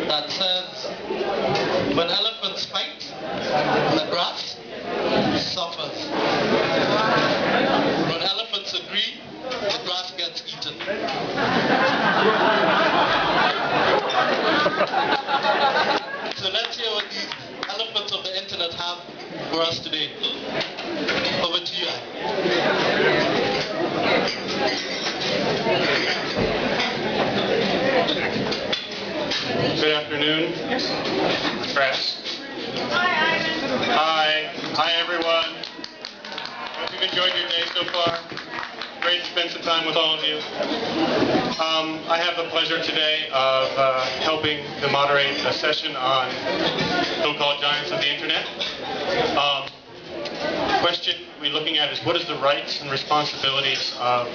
that says, when elephants fight, the grass suffers. When elephants agree, the grass gets eaten. So let's hear what these elephants of the internet have for us today. Over to you. Good afternoon, press. Hi everyone. Hope you've enjoyed your day so far. Great to spend some time with all of you. I have the pleasure today of helping to moderate a session on so-called giants of the internet. The question we're looking at is, what is the rights and responsibilities of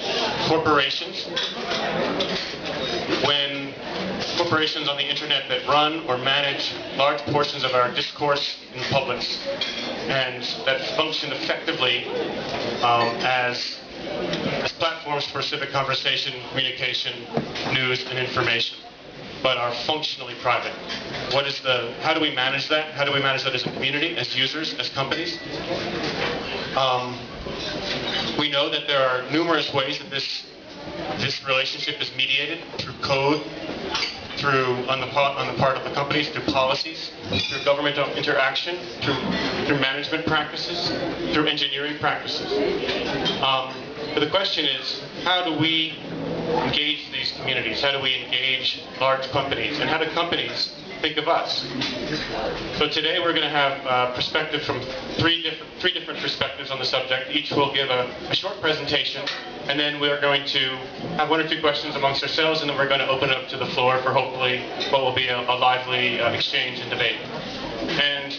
corporations when corporations on the internet that run or manage large portions of our discourse in public and that function effectively as platforms for civic conversation, communication, news, and information, but are functionally private. How do we manage that? How do we manage that as a community, as users, as companies? We know that there are numerous ways that this relationship is mediated through code, on the part of the companies, through policies, through governmental interaction, through management practices, through engineering practices. But the question is, how do we engage these communities? How do we engage large companies? And how do companies think of us? So today we're going to have perspective from three different perspectives on the subject. Each will give a short presentation, and then we're going to have one or two questions amongst ourselves, and then we're going to open it up to the floor for hopefully what will be a lively exchange and debate. And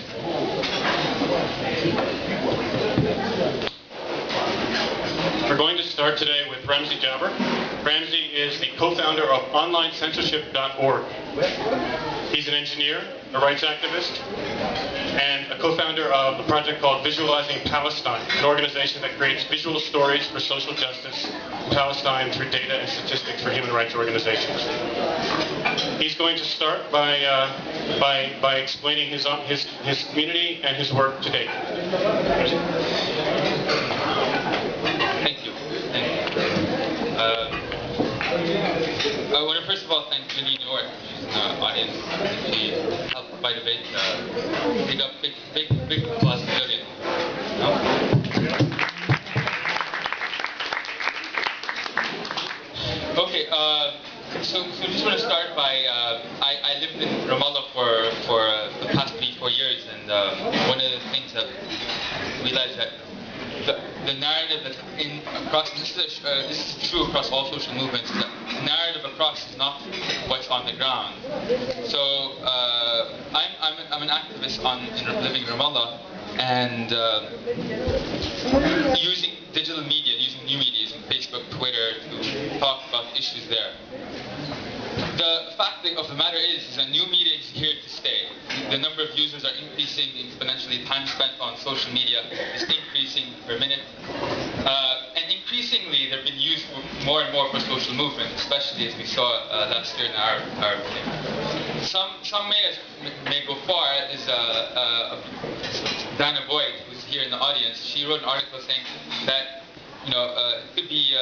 we're going to start today with Ramzy Jabber. Ramzy is the co-founder of OnlineCensorship.org. He's an engineer, a rights activist, and a co-founder of a project called Visualizing Palestine, an organization that creates visual stories for social justice in Palestine through data and statistics for human rights organizations. He's going to start by explaining his community and his work to date. I want to first of all thank Janine Orr, she's in the audience. She helped quite a bit. Big applause to Julian. Okay, so just want to start by, I lived in Ramallah for the past 3-4 years, and one of the things that I realized that the narrative that's across, this is true across all social movements, the narrative across is not what's on the ground. So I'm an activist living in Ramallah, and using digital media, using new media, using Facebook, Twitter to talk about issues there. The fact of the matter is that new media is here to stay. The number of users are increasing exponentially. Time spent on social media is increasing per minute. And increasingly, they're being used more and more for social movement, especially as we saw last year in our Some may go far, as Dana Boyd, who's here in the audience. She wrote an article saying that it could be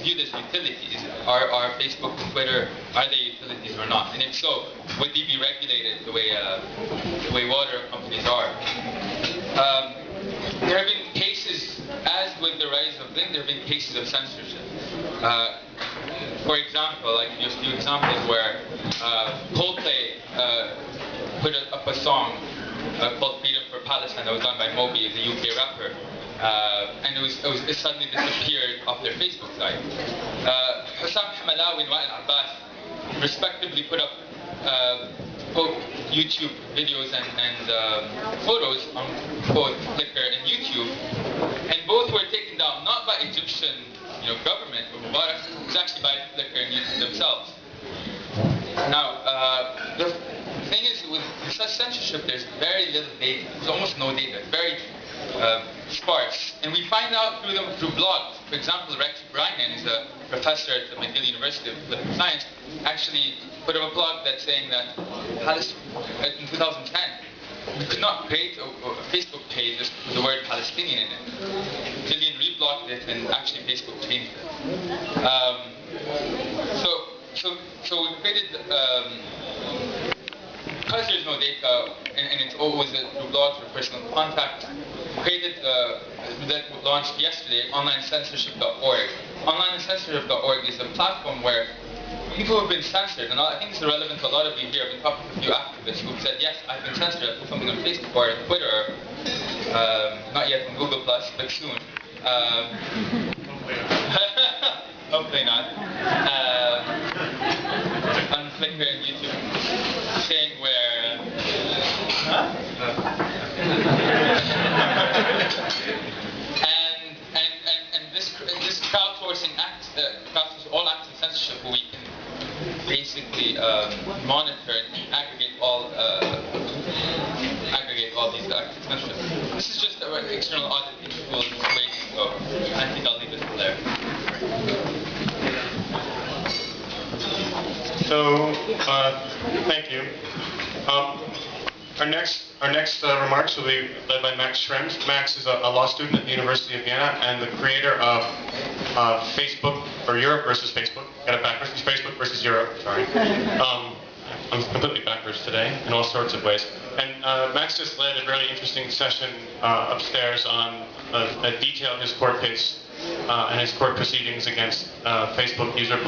viewed as utilities. Are Facebook and Twitter, are they utilities or not? And if so, would they be regulated the way water companies are? There have been cases, as with the rise of Blink, there have been cases of censorship. For example, like just a few examples where Coldplay put up a song called Freedom for Palestine that was done by Moby, the UK rapper. And it suddenly disappeared off their Facebook site. Hussam Hamalawi and Wael Abbas respectively put up both YouTube videos and photos on both Flickr and YouTube, and both were taken down not by Egyptian government or Mubarak, it was actually by Flickr and YouTube themselves. Now, the thing is, with such censorship, there's very little data. There's almost no data. It's very sparse. And we find out through blogs. for example, Rex Bryan is a professor at the McGill University of Political Science, actually put up a blog that's saying that in 2010, you could not create a Facebook page just with the word Palestinian in it. Gillian reblocked it, and actually Facebook changed it. So we created, because there's no data, and it's always through blogs or personal contact, created, that launched yesterday, onlinecensorship.org. Onlinecensorship.org is a platform where people who have been censored, and I think this is relevant to a lot of you here. I've been talking to a few activists who've said, yes, I've been censored. I put something on Facebook or Twitter, not yet on Google+, but soon. Hopefully not. On Flickr and YouTube, saying where... and this crowdsourcing act, all acts of censorship, where we can basically monitor and aggregate all these acts of censorship. This is just an external auditing tool way to go. I think I'll leave it there. So, thank you. Our next remarks will be led by Max Schrems. Max is a law student at the University of Vienna and the creator of Facebook, or Europe versus Facebook. Got it backwards. It's Facebook versus Europe. Sorry. I'm completely backwards today in all sorts of ways. And Max just led a really interesting session upstairs on a detail of his court case and his court proceedings against Facebook user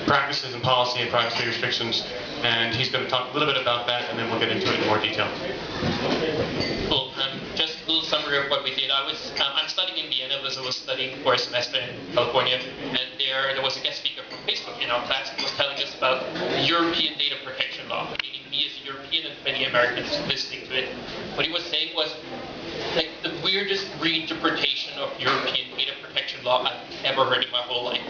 practices and policy and privacy restrictions. And he's going to talk a little bit about that, and then we'll get into it in more detail. Cool. Just a little summary of what we did. I'm studying in Vienna, because I was studying for a semester in California, and there was a guest speaker from Facebook in our class who was telling us about the European data protection law, meaning me as a European and many Americans listening to it. What he was saying was like the weirdest reinterpretation of European data protection law I've ever heard in my whole life.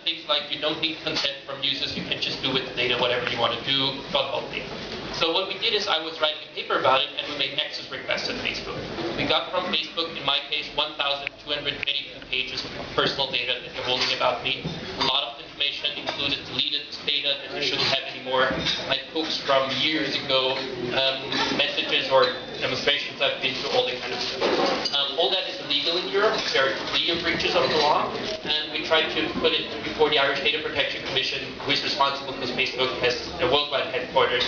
Things like you don't need consent from users, you can just do with the data whatever you want to do, God help me. So what we did is I was writing a paper about it, and we made access requests at Facebook. We got from Facebook, in my case, 1,222 pages of personal data that they're holding about me. A lot of information included deleted data that they shouldn't have anymore, like books from years ago, messages or demonstrations I've been to, all that kind of stuff. All that is illegal in Europe. There are clear breaches of the law, and we tried to put it before the Irish Data Protection Commission, who is responsible because Facebook has a worldwide headquarters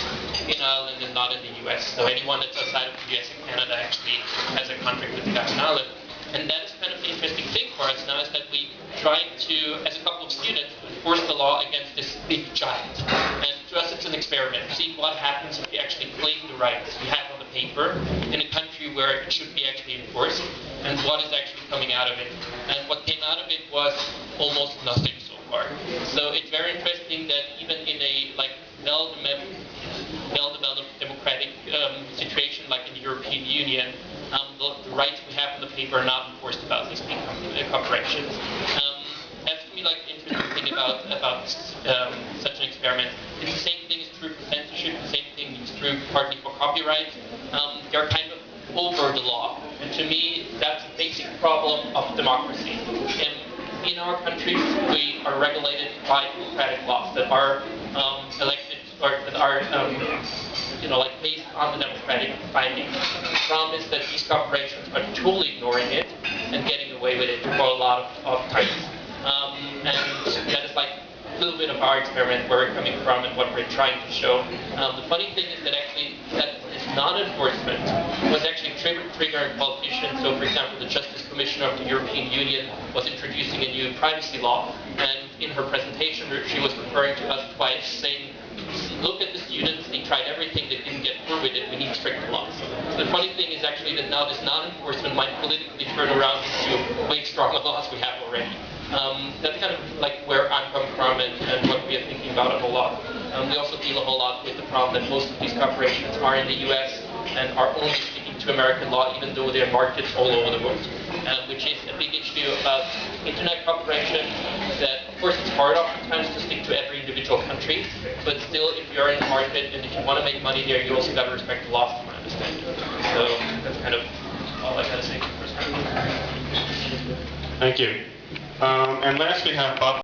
in Ireland and not in the US. So anyone that's outside of the US and Canada actually has a contract with the guys in Ireland. And that is kind of the interesting thing for us now, is that we tried to, as a couple of students, enforce the law against this big giant. And to us it's an experiment, seeing what happens if we actually claim the rights we have on the paper in a country where it should be actually enforced, and what is actually coming out of it. And what came out of it was almost nothing so far. So it's very interesting that even in a well-developed democratic situation like in the European Union, the rights we have on the paper are not enforced about these big corporations. That's to me like the interesting thing about such an experiment. It's the same thing is true for censorship. The same thing is true partly for copyright. They're kind of over the law, and to me that's a basic problem of democracy. In our countries, we are regulated by democratic laws that are elected or that are based on the democratic findings. The problem is that these corporations are totally ignoring it and getting away with it for a lot of times. And that is like a little bit of our experiment, where we're coming from and what we're trying to show. The funny thing is that actually that this non-enforcement was actually triggering politicians. So for example, the Justice Commissioner of the European Union was introducing a new privacy law, and in her presentation she was referring to us twice, saying, look at the students, they tried everything, they didn't get through with it, we need stricter laws. The funny thing is actually that now this non-enforcement might politically turn around into way stronger laws we have already. That's kind of like where I'm coming from and what we are thinking about a whole lot. We also deal a whole lot with the problem that most of these corporations are in the US and are only sticking to American law, even though there are markets all over the world. Which is a big issue about internet cooperation, that of course it's hard oftentimes to stick to every individual country, but still if you're in the market and if you want to make money there, you also got to respect the laws, from my understanding. So that's kind of all I got to say for the first time. Thank you. And last we have Bob